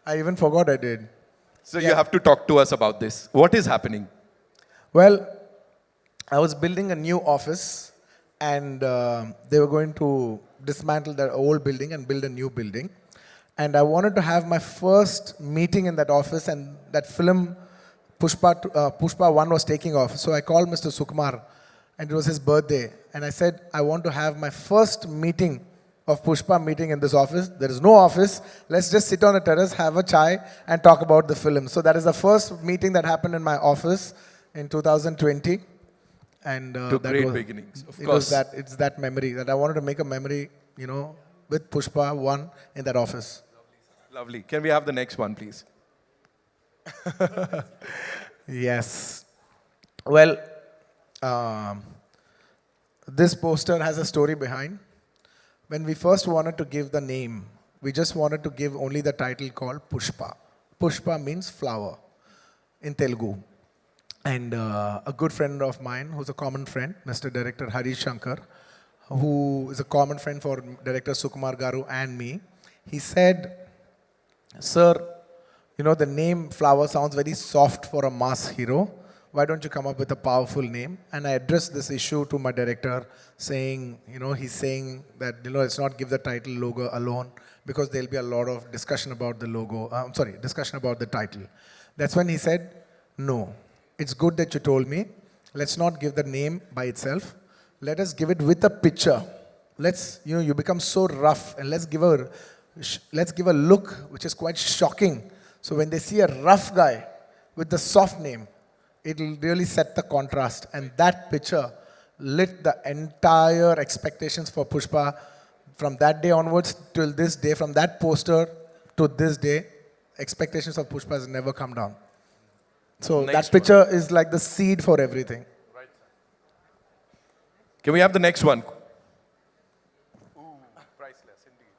I even forgot I did. So you have to talk to us about this. What is happening? Well, I was building a new office, and they were going to dismantle their old building and build a new building. And I wanted to have my first meeting in that office, and that film Pushpa 1 was taking off. So I called Mr. Sukumar, and it was his birthday. And I said, I want to have my first meeting of Pushpa meeting in this office. There is no office. Let's just sit on a terrace, have a chai, and talk about the film. So that is the first meeting that happened in my office in 2020. And To that great was, beginnings, of it course. was that, it's that memory that I wanted to make a memory, with Pushpa 1 in that office. Lovely. Can we have the next one, please? Yes. Well, um, this poster has a story behind. When we first wanted to give the name, we just wanted to give only the title called Pushpa. Pushpa means flower in Telugu. And a good friend of mine, who's a common friend, Mr. Director Harish Shankar, who is a common friend for Director Sukumar Garu and me, he said, Sir, the name Flower sounds very soft for a mass hero. Why don't you come up with a powerful name? And I addressed this issue to my director, saying, he's saying that, let's not give the title logo alone because there'll be a lot of discussion about the logo. Discussion about the title. That's when he said, no, it's good that you told me. Let's not give the name by itself. Let us give it with a picture. Let's, you become so rough, and let's give a look which is quite shocking. So when they see a rough guy with the soft name, it'll really set the contrast. And that picture lit the entire expectations for Pushpa from that day onwards till this day. From that poster to this day, expectations of Pushpa has never come down. So Next that picture is like the seed for everything. Can we have the next one? Priceless, indeed.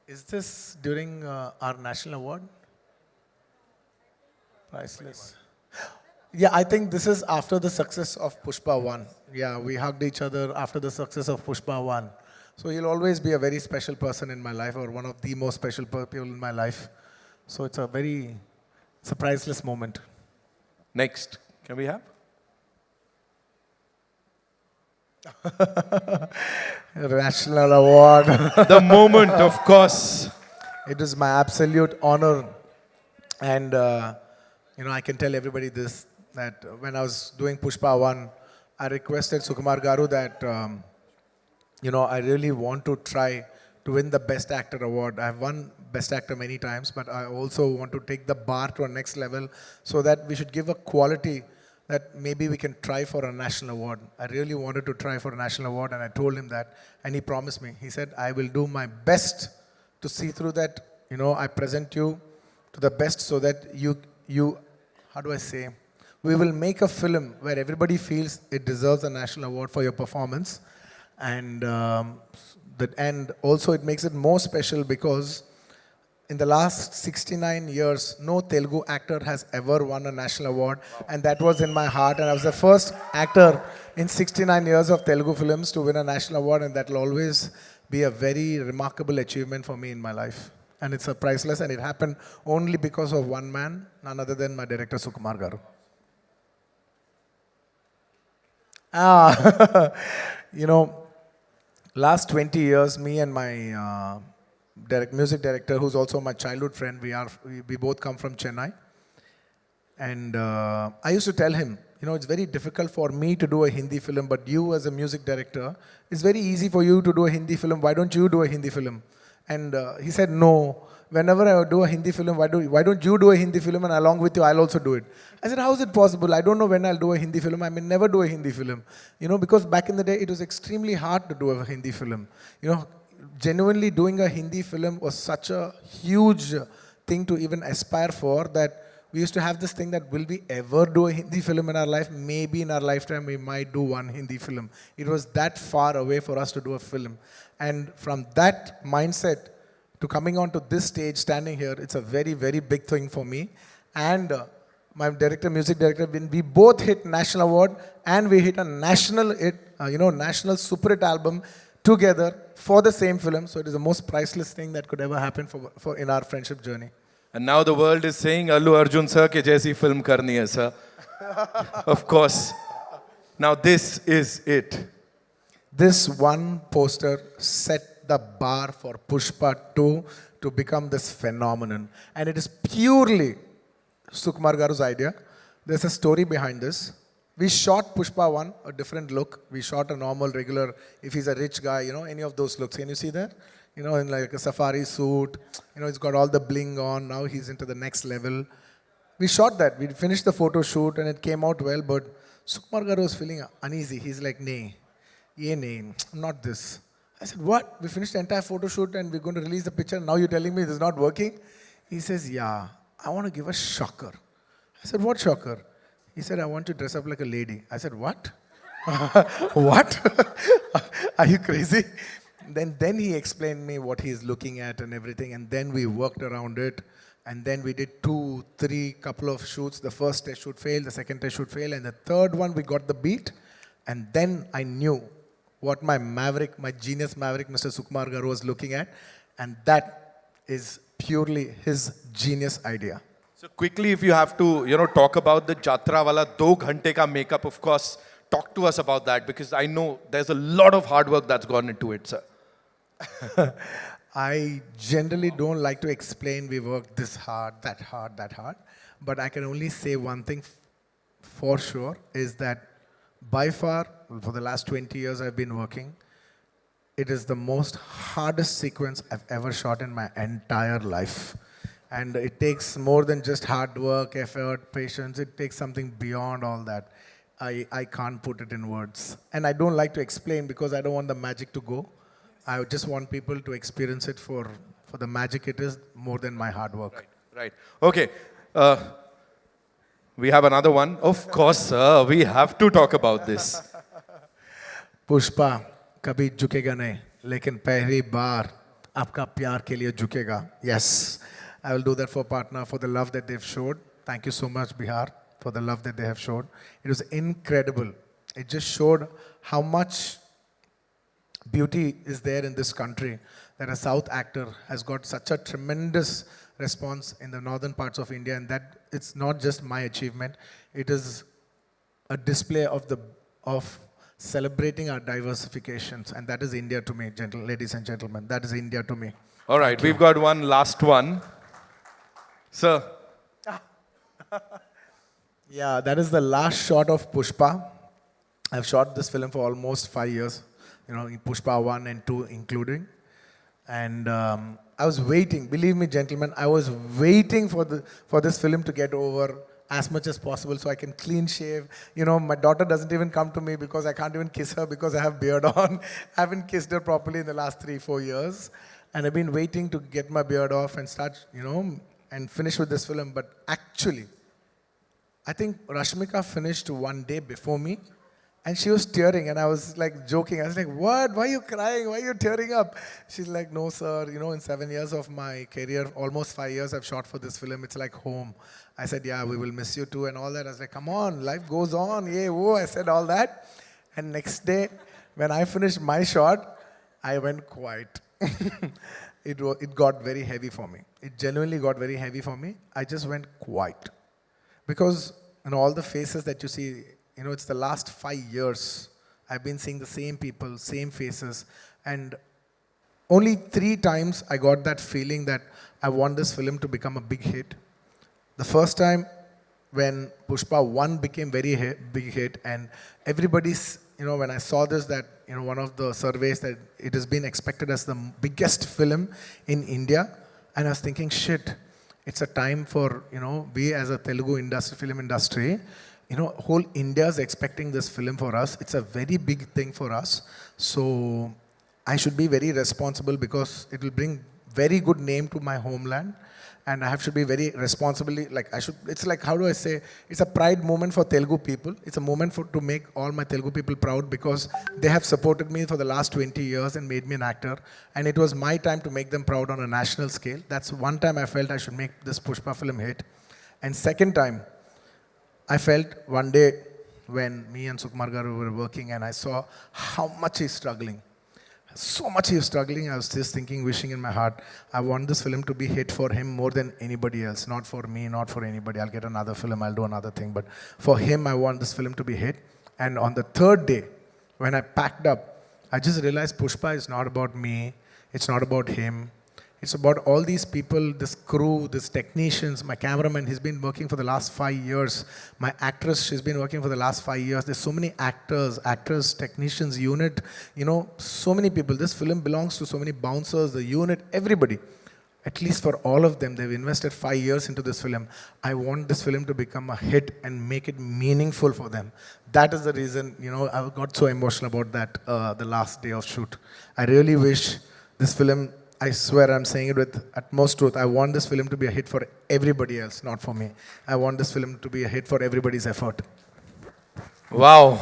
Is this during our national award? Priceless. Yeah, I think this is after the success of Pushpa 1. Yeah, we hugged each other after the success of Pushpa 1. So he'll always be a very special person in my life, or one of the most special people in my life. So it's a priceless moment. Next. Can we have? National award. The moment, of course. It is my absolute honor. And, I can tell everybody this, that when I was doing Pushpa 1, I requested Sukumar Garu that, I really want to try to win the Best Actor award. I've won Best Actor many times, but I also want to take the bar to a next level so that we should give a quality that maybe we can try for a national award. I really wanted to try for a national award, and I told him that, and he promised me. He said, I will do my best to see through that, I present you to the best so that you, how do I say, we will make a film where everybody feels it deserves a national award for your performance. And also it makes it more special because in the last 69 years, no Telugu actor has ever won a national award. And that was in my heart. And I was the first actor in 69 years of Telugu films to win a national award. And that will always be a very remarkable achievement for me in my life. And it's a priceless, and it happened only because of one man, none other than my director, Sukumar Garu. Last 20 years, me and my music director, who's also my childhood friend, we both come from Chennai. And I used to tell him, it's very difficult for me to do a Hindi film, but you as a music director, it's very easy for you to do a Hindi film. Why don't you do a Hindi film? And he said, no, whenever I do a Hindi film, why don't you do a Hindi film, and along with you, I'll also do it. I said, how is it possible? I don't know when I'll do a Hindi film. I may never do a Hindi film. Because back in the day, it was extremely hard to do a Hindi film. Genuinely doing a Hindi film was such a huge thing to even aspire for that we used to have this thing that will we ever do a Hindi film in our life? Maybe in our lifetime we might do one Hindi film. It was that far away for us to do a film. And from that mindset to coming onto this stage, standing here, it's a very, very big thing for me. And my music director, when we both hit national award and we hit a national hit, national super hit album together for the same film. So it is the most priceless thing that could ever happen for in our friendship journey. And now the world is saying Allu Arjun sir ke jaisi film karni hai sir. Of course. Now this is it. This one poster set the bar for Pushpa 2 to become this phenomenon. And it is purely Sukumar Garu's idea. There's a story behind this. We shot Pushpa 1, a different look. We shot a normal, regular, if he's a rich guy, any of those looks. Can you see that? In like a safari suit. He's got all the bling on. Now he's into the next level. We shot that. We finished the photo shoot and it came out well, but Sukumar Garu was feeling uneasy. He's like, nay, not this. I said, what? We finished the entire photo shoot and we're going to release the picture. Now you're telling me this is not working? He says, yeah, I want to give a shocker. I said, what shocker? He said, I want to dress up like a lady. I said, what? What? Are you crazy? Then he explained me what he's looking at and everything. And then we worked around it. And then we did 2, 3 couple of shoots. The first test shoot failed, the second test shoot failed. And the third one, we got the beat. And then I knew what my genius maverick, Mr. Sukumar Garu was looking at. And that is purely his genius idea. So quickly, if you have to, talk about the Jatra wala 2 ghante ka makeup, of course, talk to us about that because I know there's a lot of hard work that's gone into it, sir. I generally don't like to explain we worked this hard, that hard, that hard. But I can only say one thing for sure is that by far, for the last 20 years I've been working, it is the most hardest sequence I've ever shot in my entire life. And it takes more than just hard work, effort, patience. It takes something beyond all that. I can't put it in words. And I don't like to explain because I don't want the magic to go. I just want people to experience it for the magic it is more than my hard work. Right. Okay. We have another one. Of course, sir. We have to talk about this. Pushpa कभी झुकेगा नहीं लेकिन पहली बार आपका प्यार के लिए झुकेगा. Yes, I will do that for Patna for the love that they've showed. Thank you so much, Bihar, for the love that they have showed. It was incredible. It just showed how much beauty is there in this country that a South actor has got such a tremendous response in the northern parts of India, and that it's not just my achievement. It is a display of celebrating our diversifications, and that is India to me, ladies and gentlemen. That is India to me. All right, we've got one last one. Sir. Yeah, that is the last shot of Pushpa. I've shot this film for almost 5 years, in Pushpa 1 and 2 including. And I was waiting, believe me, gentlemen, I was waiting for this film to get over as much as possible so I can clean shave. My daughter doesn't even come to me because I can't even kiss her because I have beard on. I haven't kissed her properly in the last 3-4 years. And I've been waiting to get my beard off and start, and finish with this film. But actually, I think Rashmika finished one day before me. And she was tearing, and I was like joking. I was like, what? Why are you crying? Why are you tearing up? She's like, no, sir. In 7 years of my career, almost 5 years I've shot for this film. It's like home. I said, yeah, we will miss you too and all that. I was like, come on, life goes on. Yeah, whoa. I said all that. And next day, when I finished my shot, I went quiet. It got very heavy for me. It genuinely got very heavy for me. I just went quiet. Because all the faces that you see, it's the last 5 years. I've been seeing the same people, same faces. And only 3 times I got that feeling that I want this film to become a big hit. The first time when Pushpa 1 became very big hit, and everybody's, when I saw this, that, one of the surveys that it has been expected as the biggest film in India. And I was thinking, shit, it's a time for, we as a Telugu film industry, whole India is expecting this film for us. It's a very big thing for us. So I should be very responsible because it will bring very good name to my homeland. And I should be very responsibly, it's like, how do I say, it's a pride moment for Telugu people. It's a moment to make all my Telugu people proud because they have supported me for the last 20 years and made me an actor. And it was my time to make them proud on a national scale. That's one time I felt I should make this Pushpa film hit. And second time, I felt one day when me and Sukumar Garu were working and I saw how much he's struggling. So much he was struggling. I was just thinking, wishing in my heart, I want this film to be hit for him more than anybody else. Not for me, not for anybody. I'll get another film, I'll do another thing. But for him, I want this film to be hit. And on the third day, when I packed up, I just realized Pushpa is not about me. It's not about him. It's about all these people, this crew, these technicians, my cameraman, he's been working for the last 5 years. My actress, she's been working for the last 5 years. There's so many actors, technicians, unit, so many people. This film belongs to so many bouncers, the unit, everybody. At least for all of them, they've invested 5 years into this film. I want this film to become a hit and make it meaningful for them. That is the reason, I got so emotional about that the last day of shoot. I really wish this film, I swear I'm saying it with utmost truth, I want this film to be a hit for everybody else, not for me. I want this film to be a hit for everybody's effort. Wow.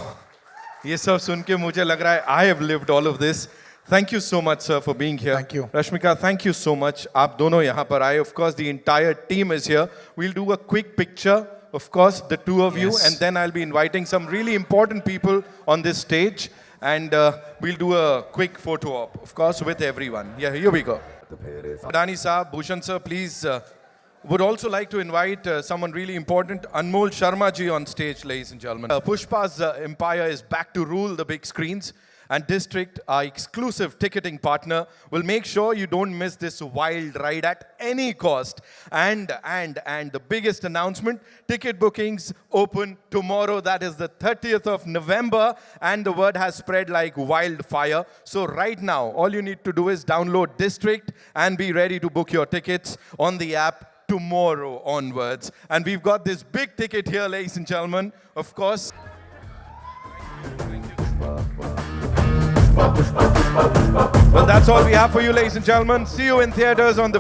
ये सब सुन के मुझे लग रहा है I have lived all of this. Thank you so much, sir, for being here. Thank you. Rashmika, thank you so much. आप दोनों यहाँ पर आए. Of course, the entire team is here. We'll do a quick picture, of course, the two of you, Yes. and then I'll be inviting some really important people on this stage, and we'll do a quick photo op, of course, with everyone. Yeah, here we go. Adani Saab, Bhushan sir, please. Would also like to invite someone really important, Anmol Sharma ji, on stage, ladies and gentlemen. Pushpa's empire is back to rule the big screens, and District, our exclusive ticketing partner, will make sure you don't miss this wild ride at any cost. And the biggest announcement, ticket bookings open tomorrow. That is the 30th of November, and the word has spread like wildfire. So right now, all you need to do is download District and be ready to book your tickets on the app tomorrow onwards. And we've got this big ticket here, ladies and gentlemen, of course. Well, that's all we have for you, ladies and gentlemen. See you in theaters on the